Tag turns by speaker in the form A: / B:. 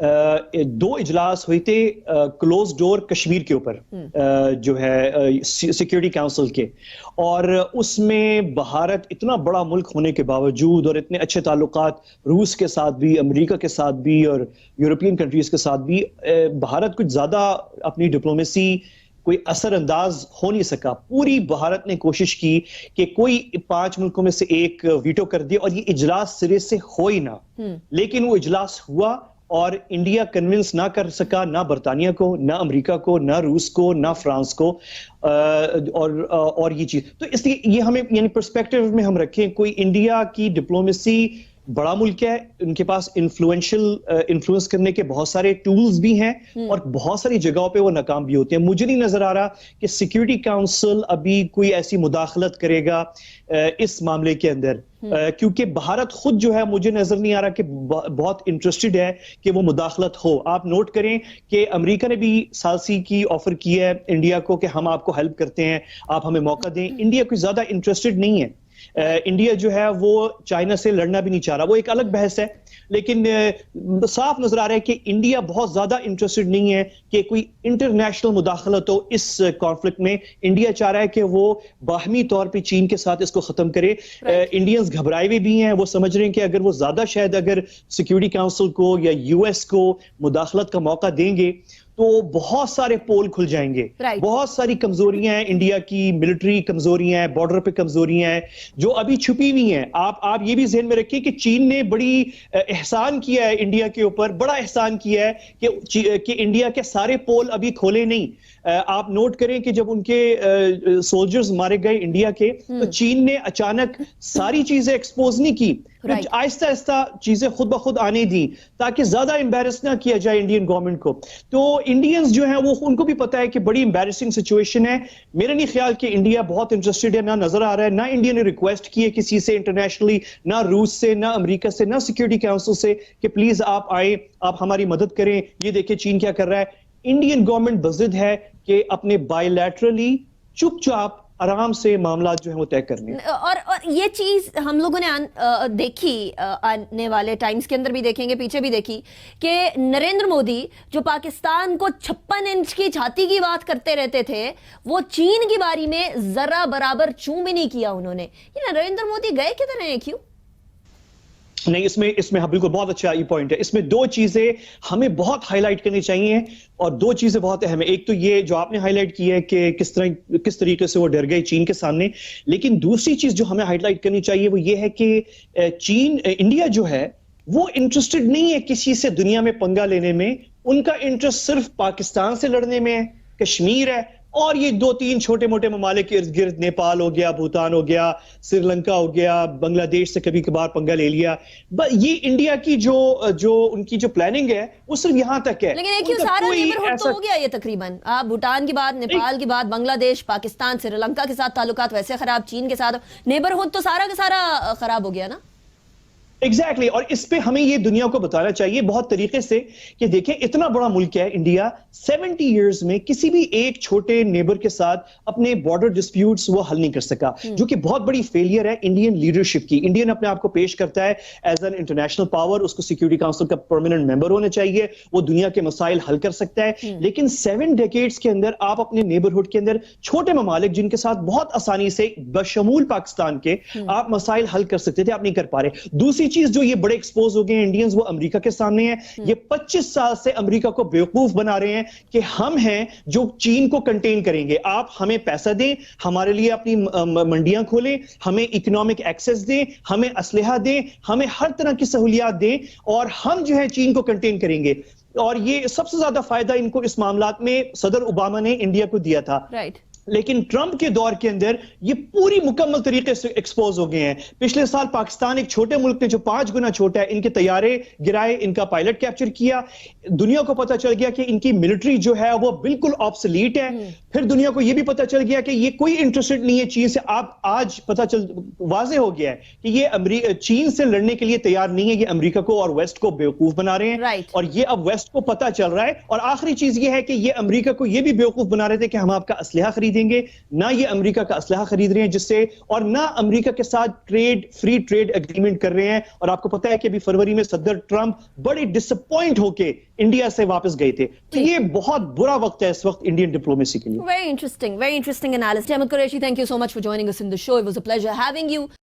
A: دو اجلاس ہوئے تھے کلوز ڈور کشمیر کے اوپر جو ہے سیکیورٹی کاؤنسل کے, اور اس میں بھارت اتنا بڑا ملک ہونے کے باوجود اور اتنے اچھے تعلقات روس کے ساتھ بھی, امریکہ کے ساتھ بھی اور یورپین کنٹریز کے ساتھ بھی, بھارت کچھ زیادہ اپنی ڈپلومیسی کوئی اثر انداز ہو نہیں سکا. پوری بھارت نے کوشش کی کہ کوئی 5 ملکوں میں سے ایک ویٹو کر دے اور یہ اجلاس سرے سے ہو ہی نہ, لیکن وہ اجلاس ہوا اور انڈیا کنونس نہ کر سکا, نہ برطانیہ کو, نہ امریکہ کو, نہ روس کو, نہ فرانس کو, اور یہ چیز. تو اس لیے یہ ہمیں یعنی پرسپیکٹیو میں ہم رکھیں, کوئی انڈیا کی ڈپلومیسی بڑا ملک ہے, ان کے پاس انفلوئنس کرنے کے بہت سارے ٹولز بھی ہیں اور بہت ساری جگہوں پہ وہ ناکام بھی ہوتے ہیں. مجھے نہیں نظر آ رہا کہ سیکیورٹی کاؤنسل ابھی کوئی ایسی مداخلت کرے گا اس معاملے کے اندر, کیونکہ بھارت خود جو ہے مجھے نظر نہیں آ رہا کہ بہت انٹرسٹڈ ہے کہ وہ مداخلت ہو. آپ نوٹ کریں کہ امریکہ نے بھی ثالثی کی آفر کی ہے انڈیا کو کہ ہم آپ کو ہیلپ کرتے ہیں, آپ ہمیں موقع دیں. انڈیا کوئی زیادہ انٹرسٹڈ نہیں ہے. انڈیا جو ہے وہ چائنا سے لڑنا بھی نہیں چاہ رہا, وہ ایک الگ بحث ہے, لیکن صاف نظر آ رہا ہے کہ انڈیا بہت زیادہ انٹرسٹڈ نہیں ہے کہ کوئی انٹرنیشنل مداخلت ہو اس کانفلکٹ میں. انڈیا چاہ رہا ہے کہ وہ باہمی طور پہ چین کے ساتھ اس کو ختم کرے. انڈینز گھبرائے ہوئے بھی ہیں, وہ سمجھ رہے ہیں کہ اگر وہ زیادہ شاید اگر سیکیورٹی کاؤنسل کو یا یو ایس کو مداخلت کا موقع دیں گے تو بہت سارے پول کھل جائیں گے. بہت ساری کمزوریاں ہیں انڈیا کی, ملٹری کمزوریاں ہیں, بارڈر پہ کمزوریاں ہیں جو ابھی چھپی ہوئی ہیں. آپ یہ بھی ذہن میں رکھیں کہ چین نے بڑی احسان کیا ہے انڈیا کے اوپر, بڑا احسان کیا ہے کہ انڈیا کے سارے پول ابھی کھولے نہیں. آپ نوٹ کریں کہ جب ان کے سولجرز مارے گئے انڈیا کے, تو چین نے اچانک ساری چیزیں ایکسپوز نہیں کی, آہستہ آہستہ چیزیں خود بخود آنے دی تاکہ زیادہ امبیرس نہ کیا جائے انڈین گورنمنٹ کو. تو انڈینز جو ہیں وہ ان کو بھی پتا ہے کہ بڑی امبیرسنگ سچویشن ہے. میرا نہیں خیال کہ انڈیا بہت انٹرسٹڈ ہے, نہ نظر آ رہا ہے, نہ انڈیا نے ریکویسٹ کی ہے کسی سے انٹرنیشنلی, نہ روس سے, نہ امریکہ سے, نہ سیکیورٹی کاؤنسل سے کہ پلیز آپ آئیں, آپ ہماری مدد کریں, یہ دیکھیں چین کیا کر رہا ہے. انڈین گورنمنٹ بضد ہے کہ اپنے بائی لیٹرلی چپ چاپ آرام سے معاملات جو ہیں وہ طے کرنے.
B: اور یہ چیز ہم لوگوں نے دیکھی, آنے والے ٹائمز کے اندر بھی دیکھیں گے, پیچھے بھی دیکھی کہ نریندر مودی جو پاکستان کو 56 انچ کی چھاتی کی بات کرتے رہتے تھے, وہ چین کی باری میں ذرا برابر چوں بھی نہیں کیا انہوں نے. یہ نریندر مودی گئے کدھر ہیں, کیوں
A: نہیں؟ اس میں بالکل بہت اچھا یہ پوائنٹ ہے. اس میں دو چیزیں ہمیں بہت ہائی لائٹ کرنی چاہیے اور دو چیزیں بہت اہم ہیں. ایک تو یہ جو آپ نے ہائی لائٹ کی ہے کہ کس طریقے سے وہ ڈر گئے چین کے سامنے, لیکن دوسری چیز جو ہمیں ہائی لائٹ کرنی چاہیے وہ یہ ہے کہ انڈیا جو ہے وہ انٹرسٹڈ نہیں ہے کسی سے دنیا میں پنگا لینے میں. ان کا انٹرسٹ صرف پاکستان سے لڑنے میں ہے, کشمیر ہے, اور یہ 2-3 چھوٹے موٹے ممالک کے ارد گرد, نیپال ہو گیا, بھوٹان ہو گیا, سری لنکا ہو گیا, بنگلہ دیش سے کبھی کبھار پنگا لے لیا. یہ انڈیا کی جو ان کی جو پلاننگ ہے وہ صرف یہاں تک ہے.
B: لیکن ایک سارا نیبرہڈ تو ہو گیا یہ تقریباً. آپ بھوٹان کی بات, نیپال کی بات, بنگلہ دیش, پاکستان, سری لنکا کے ساتھ تعلقات ویسے خراب, چین کے ساتھ نیبرہڈ تو سارا کا سارا خراب ہو گیا نا.
A: ایگزیکٹلی. اور اس پہ ہمیں یہ دنیا کو بتانا چاہیے بہت طریقے سے کہ دیکھیں اتنا بڑا ملک ہے انڈیا, 70 ایئرز میں کسی بھی ایک چھوٹے نیبر کے ساتھ اپنے بارڈر ڈسپیوٹس وہ حل نہیں کر سکا, جو کہ بہت بڑی فیلئر ہے انڈین لیڈرشپ کی. انڈین اپنے آپ کو پیش کرتا ہے ایز این انٹرنیشنل پاور, اس کو سیکیورٹی کاؤنسل کا پرماننٹ ممبر ہونا چاہیے, وہ دنیا کے مسائل حل کر سکتا ہے. لیکن 7 ڈیکیڈز کے اندر آپ اپنے نیبرہڈ کے اندر چھوٹے ممالک جن کے ساتھ بہت آسانی سے بشمول پاکستان کے آپ مسائل حل کر سکتے تھے, آپ نہیں کر پا رہے. دوسری چیز جو یہ بڑے ایکسپوز ہو گئے ہیں انڈینز, وہ امریکہ کے سامنے ہیں. یہ 25 سال سے امریکہ کو بیوقوف بنا رہے ہیں کہ ہم ہیں جو چین کو کنٹین کریں گے, آپ ہمیں پیسہ دیں, ہمارے لیے اپنی منڈیاں کھولیں, ہمیں اکنامک ایکسس دیں, ہمیں اسلحہ دیں, ہمیں ہر طرح کی سہولیات دیں, اور ہم جو ہے چین کو کنٹین کریں گے. اور یہ سب سے زیادہ فائدہ ان کو اس معاملات میں صدر اوباما نے انڈیا کو دیا تھا. لیکن ٹرمپ کے دور کے اندر یہ پوری مکمل طریقے سے ایکسپوز ہو گئے ہیں. پچھلے سال پاکستان ایک چھوٹے ملک نے جو 5 گنا چھوٹا ہے, ان کے طیارے گرائے, ان کا پائلٹ کیپچر کیا, دنیا کو پتا چل گیا کہ ان کی ملٹری جو ہے وہ بالکل آبسلیٹ ہے. پھر دنیا کو یہ بھی پتا چل گیا کہ یہ کوئی انٹرسٹڈ نہیں ہے چین سے. آج واضح ہو گیا ہے کہ یہ چین سے لڑنے کے لیے تیار نہیں ہے, یہ امریکہ کو اور ویسٹ کو بیوقوف بنا رہے ہیں, اور یہ اب ویسٹ کو پتا چل رہا ہے. اور آخری چیز یہ ہے کہ یہ امریکہ کو یہ بھی بیوقوف بنا رہے تھے کہ ہم آپ کا اسلحہ خرید خریدیں گے، نہ یہ امریکہ کا اسلحہ خرید رہے ہیں جس سے، اور نہ امریکہ کے ساتھ فری ٹریڈ ایگریمنٹ کر رہے ہیں. اور آپ کو پتا ہے کہ ابھی فروری میں صدر ٹرمپ بڑے ڈس اپوائنٹ ہو کے انڈیا سے واپس گئے تھے. تو یہ بہت برا وقت ہے اس وقت انڈین ڈپلومیسی کے لیے.
B: Very interesting analysis. Ahmed Qureshi, thank you so much for joining us in the show. It was a pleasure having you.